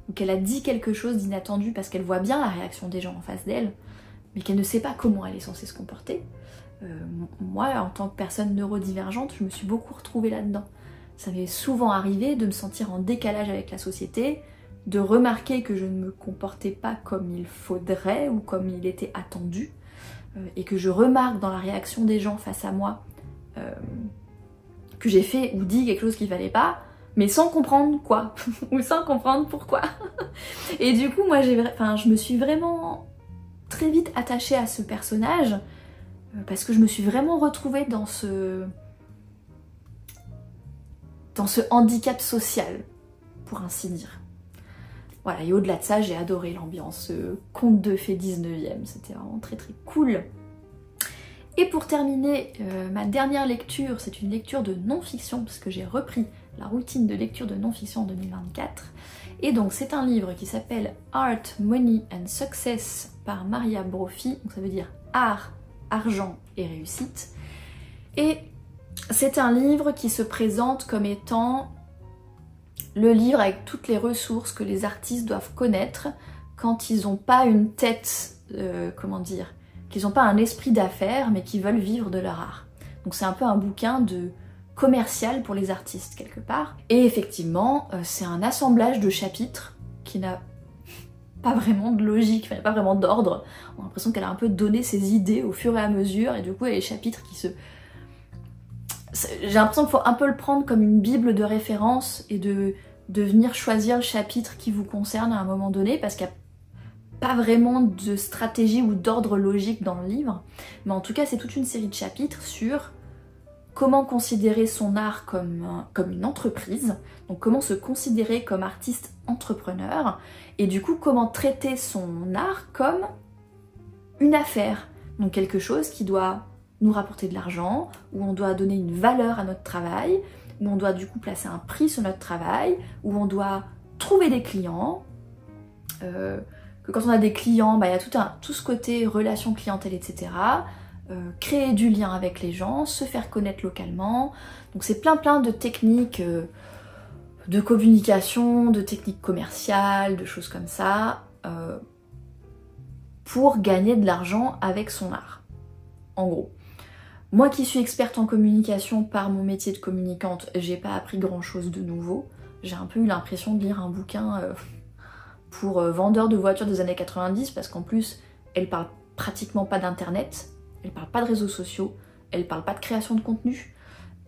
ou qu'elle a dit quelque chose d'inattendu parce qu'elle voit bien la réaction des gens en face d'elle, mais qu'elle ne sait pas comment elle est censée se comporter. Moi, en tant que personne neurodivergente, je me suis beaucoup retrouvée là-dedans. Ça m'est souvent arrivé de me sentir en décalage avec la société, de remarquer que je ne me comportais pas comme il faudrait ou comme il était attendu, et que je remarque dans la réaction des gens face à moi que j'ai fait ou dit quelque chose qu'il fallait pas, mais sans comprendre quoi, ou sans comprendre pourquoi. Et du coup, moi, je me suis vraiment très vite attachée à ce personnage, parce que je me suis vraiment retrouvée dans ce handicap social, pour ainsi dire. Voilà, et au-delà de ça, j'ai adoré l'ambiance conte de fées 19e, c'était vraiment très très cool. Et pour terminer, ma dernière lecture, c'est une lecture de non-fiction, parce que j'ai repris la routine de lecture de non-fiction en 2024. Et donc c'est un livre qui s'appelle Art, Money and Success par Maria Brophy, donc ça veut dire art, argent et réussite. Et c'est un livre qui se présente comme étant le livre avec toutes les ressources que les artistes doivent connaître quand ils n'ont pas une tête, comment dire, qu'ils n'ont pas un esprit d'affaires mais qui veulent vivre de leur art. Donc c'est un peu un bouquin de commercial pour les artistes quelque part. Et effectivement, c'est un assemblage de chapitres qui n'a pas vraiment de logique, enfin, pas vraiment d'ordre. On a l'impression qu'elle a un peu donné ses idées au fur et à mesure et du coup il y a les chapitres qui se... J'ai l'impression qu'il faut un peu le prendre comme une bible de référence et de venir choisir le chapitre qui vous concerne à un moment donné parce qu'il n'y a pas vraiment de stratégie ou d'ordre logique dans le livre. Mais en tout cas, c'est toute une série de chapitres sur comment considérer son art comme une entreprise, donc comment se considérer comme artiste entrepreneur et du coup comment traiter son art comme une affaire, donc quelque chose qui doit nous rapporter de l'argent, où on doit donner une valeur à notre travail, où on doit du coup placer un prix sur notre travail, où on doit trouver des clients, que quand on a des clients, bah, il y a tout ce côté relation clientèle, etc. Créer du lien avec les gens, se faire connaître localement. Donc c'est plein de techniques de communication, de techniques commerciales, de choses comme ça, pour gagner de l'argent avec son art, en gros. Moi qui suis experte en communication par mon métier de communicante, j'ai pas appris grand chose de nouveau. J'ai un peu eu l'impression de lire un bouquin pour vendeur de voitures des années 90 parce qu'en plus elle parle pratiquement pas d'internet, elle parle pas de réseaux sociaux, elle parle pas de création de contenu,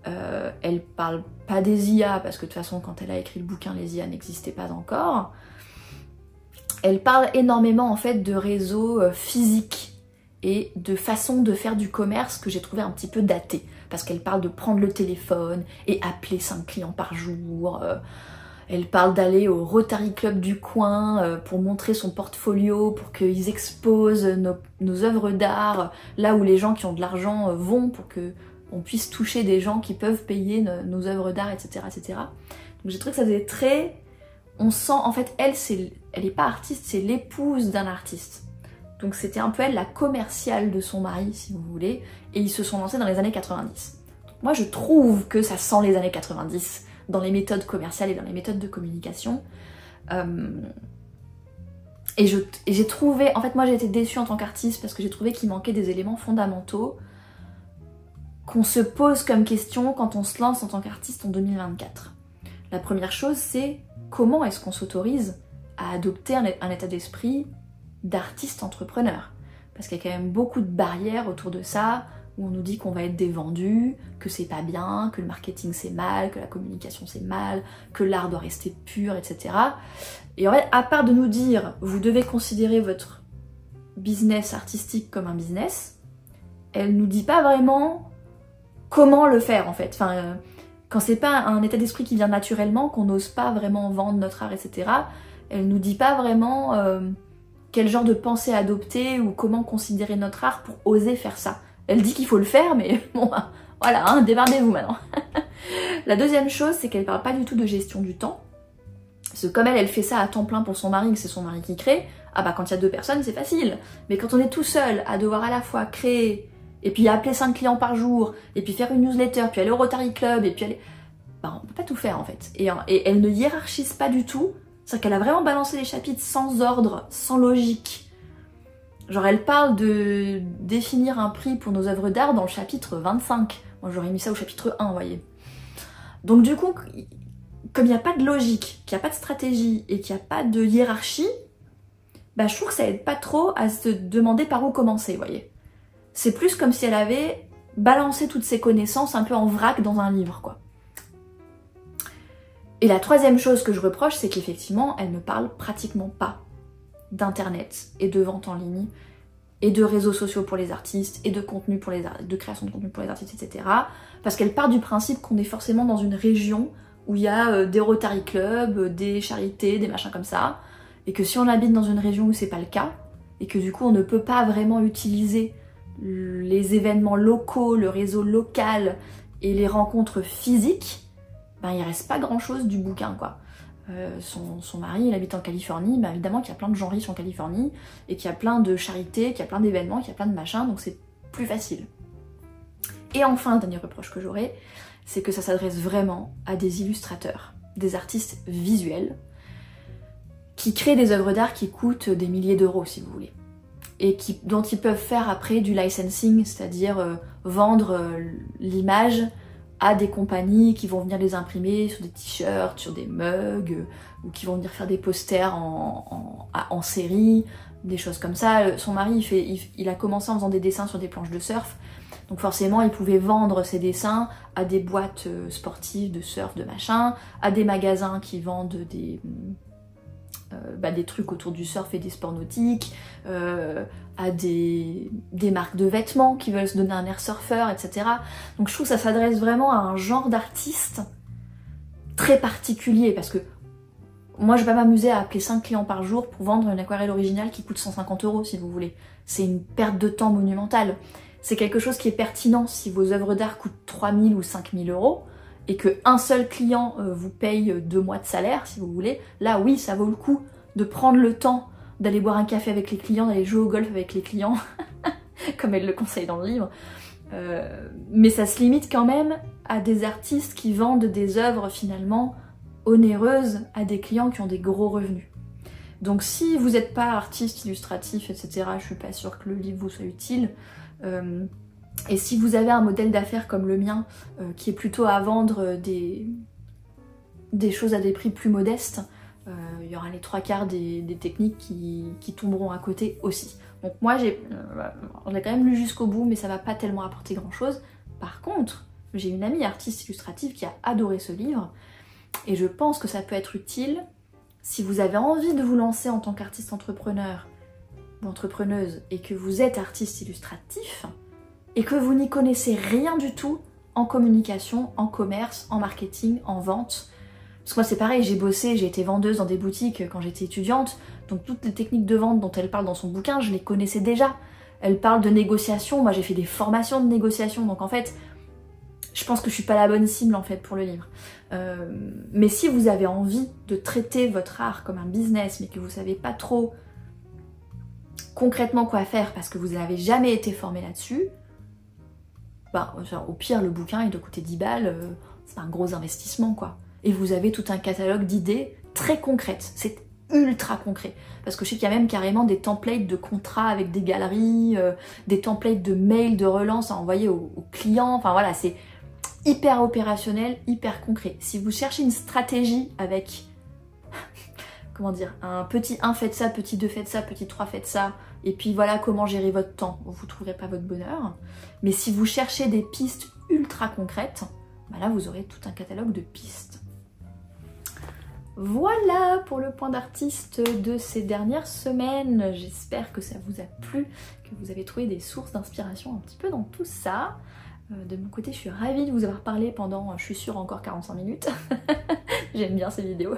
elle parle pas des IA, parce que de toute façon quand elle a écrit le bouquin, les IA n'existaient pas encore. Elle parle énormément en fait de réseaux physiques et de façon de faire du commerce que j'ai trouvé un petit peu datée, parce qu'elle parle de prendre le téléphone et appeler 5 clients par jour, elle parle d'aller au Rotary Club du coin pour montrer son portfolio, pour qu'ils exposent nos œuvres d'art là où les gens qui ont de l'argent vont, pour qu'on puisse toucher des gens qui peuvent payer nos œuvres d'art, etc., etc. Donc j'ai trouvé que ça faisait très... On sent, en fait, elle est pas artiste, c'est l'épouse d'un artiste. Donc c'était un peu elle, la commerciale de son mari, si vous voulez, et ils se sont lancés dans les années 90. Moi je trouve que ça sent les années 90, dans les méthodes commerciales et dans les méthodes de communication. Et j'ai trouvé, en fait moi j'ai été déçue en tant qu'artiste parce que j'ai trouvé qu'il manquait des éléments fondamentaux qu'on se pose comme question quand on se lance en tant qu'artiste en 2024. La première chose c'est comment est-ce qu'on s'autorise à adopter un état d'esprit d'artiste entrepreneur, parce qu'il y a quand même beaucoup de barrières autour de ça, où on nous dit qu'on va être des vendus, que c'est pas bien, que le marketing c'est mal, que la communication c'est mal, que l'art doit rester pur, etc. Et en fait, à part de nous dire vous devez considérer votre business artistique comme un business, elle nous dit pas vraiment comment le faire en fait. Enfin, quand c'est pas un état d'esprit qui vient naturellement, qu'on n'ose pas vraiment vendre notre art, etc., elle nous dit pas vraiment quel genre de pensée adopter ou comment considérer notre art pour oser faire ça. Elle dit qu'il faut le faire, mais bon, voilà, hein, démerdez-vous maintenant. La deuxième chose, c'est qu'elle parle pas du tout de gestion du temps. Parce que comme elle fait ça à temps plein pour son mari, que c'est son mari qui crée, ah bah quand il y a 2 personnes, c'est facile. Mais quand on est tout seul à devoir à la fois créer, et puis appeler 5 clients par jour, et puis faire une newsletter, puis aller au Rotary Club, et puis aller... Bah on peut pas tout faire en fait. Et elle ne hiérarchise pas du tout. C'est-à-dire qu'elle a vraiment balancé les chapitres sans ordre, sans logique. Genre elle parle de définir un prix pour nos œuvres d'art dans le chapitre 25. Moi j'aurais mis ça au chapitre 1, vous voyez. Donc du coup, comme il n'y a pas de logique, qu'il n'y a pas de stratégie et qu'il n'y a pas de hiérarchie, bah je trouve que ça aide pas trop à se demander par où commencer, vous voyez. C'est plus comme si elle avait balancé toutes ses connaissances un peu en vrac dans un livre, quoi. Et la troisième chose que je reproche, c'est qu'effectivement, elle ne parle pratiquement pas d'internet et de vente en ligne et de réseaux sociaux pour les artistes et de contenu pour de création de contenu pour les artistes, etc. Parce qu'elle part du principe qu'on est forcément dans une région où il y a des Rotary Club, des charités, des machins comme ça, et que si on habite dans une région où c'est pas le cas, et que du coup on ne peut pas vraiment utiliser les événements locaux, le réseau local et les rencontres physiques, ben il reste pas grand chose du bouquin quoi. Son mari il habite en Californie, ben évidemment qu'il y a plein de gens riches en Californie et qu'il y a plein de charités, qu'il y a plein d'événements, qu'il y a plein de machins, donc c'est plus facile. Et enfin, le dernier reproche que j'aurais, c'est que ça s'adresse vraiment à des illustrateurs, des artistes visuels qui créent des œuvres d'art qui coûtent des milliers d'euros si vous voulez, et dont ils peuvent faire après du licensing, c'est-à-dire vendre l'image à des compagnies qui vont venir les imprimer sur des t-shirts, sur des mugs, ou qui vont venir faire des posters en série, des choses comme ça. Son mari, il a commencé en faisant des dessins sur des planches de surf, donc forcément il pouvait vendre ses dessins à des boîtes sportives de surf, de machin, à des magasins qui vendent des trucs autour du surf et des sports nautiques, à des marques de vêtements qui veulent se donner un air surfeur, etc. Donc je trouve que ça s'adresse vraiment à un genre d'artiste très particulier, parce que moi je vais pas m'amuser à appeler 5 clients par jour pour vendre une aquarelle originale qui coûte 150 € si vous voulez. C'est une perte de temps monumentale. C'est quelque chose qui est pertinent si vos œuvres d'art coûtent 3000 ou 5000 € et qu'un seul client vous paye 2 mois de salaire, si vous voulez, là oui, ça vaut le coup de prendre le temps d'aller boire un café avec les clients, d'aller jouer au golf avec les clients, comme elle le conseille dans le livre. Mais ça se limite quand même à des artistes qui vendent des œuvres finalement onéreuses à des clients qui ont des gros revenus. Donc si vous n'êtes pas artiste, illustratif, etc., je suis pas sûre que le livre vous soit utile. Et si vous avez un modèle d'affaires comme le mien, qui est plutôt à vendre des choses à des prix plus modestes, Il y aura les 3/4 des techniques qui tomberont à côté aussi. Donc moi on l'a quand même lu jusqu'au bout, mais ça m'a pas tellement apporté grand chose. Par contre, j'ai une amie artiste illustrative qui a adoré ce livre, et je pense que ça peut être utile si vous avez envie de vous lancer en tant qu'artiste entrepreneur ou entrepreneuse, et que vous êtes artiste illustratif, et que vous n'y connaissez rien du tout en communication, en commerce, en marketing, en vente. Parce que moi c'est pareil, j'ai été vendeuse dans des boutiques quand j'étais étudiante, donc toutes les techniques de vente dont elle parle dans son bouquin, je les connaissais déjà. Elle parle de négociation, moi j'ai fait des formations de négociation, donc en fait, je pense que je suis pas la bonne cible en fait pour le livre. Mais si vous avez envie de traiter votre art comme un business, mais que vous savez pas trop concrètement quoi faire parce que vous n'avez jamais été formé là-dessus, bah, au pire le bouquin il doit coûter 10 balles, c'est un gros investissement quoi. Et vous avez tout un catalogue d'idées très concrètes, c'est ultra concret. Parce que je sais qu'il y a même carrément des templates de contrats avec des galeries, des templates de mails de relance à envoyer aux clients, enfin voilà, c'est hyper opérationnel, hyper concret. Si vous cherchez une stratégie avec, comment dire, un petit 1 faites ça, petit 2 faites ça, petit 3 faites ça, et puis voilà comment gérer votre temps, vous ne trouverez pas votre bonheur. Mais si vous cherchez des pistes ultra concrètes, bah là vous aurez tout un catalogue de pistes. Voilà pour le point d'artiste de ces dernières semaines. J'espère que ça vous a plu, que vous avez trouvé des sources d'inspiration un petit peu dans tout ça. De mon côté, je suis ravie de vous avoir parlé pendant, je suis sûre, encore 45 minutes. J'aime bien ces vidéos.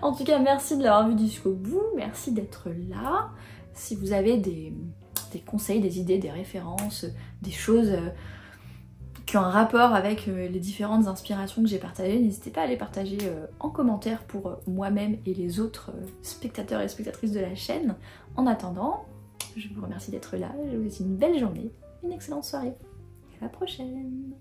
En tout cas, merci de l'avoir vu jusqu'au bout. Merci d'être là. Si vous avez des conseils, des idées, des références, des choses qui ont un rapport avec les différentes inspirations que j'ai partagées, n'hésitez pas à les partager en commentaire pour moi-même et les autres spectateurs et spectatrices de la chaîne. En attendant, je vous remercie d'être là. Je vous souhaite une belle journée, une excellente soirée. À la prochaine!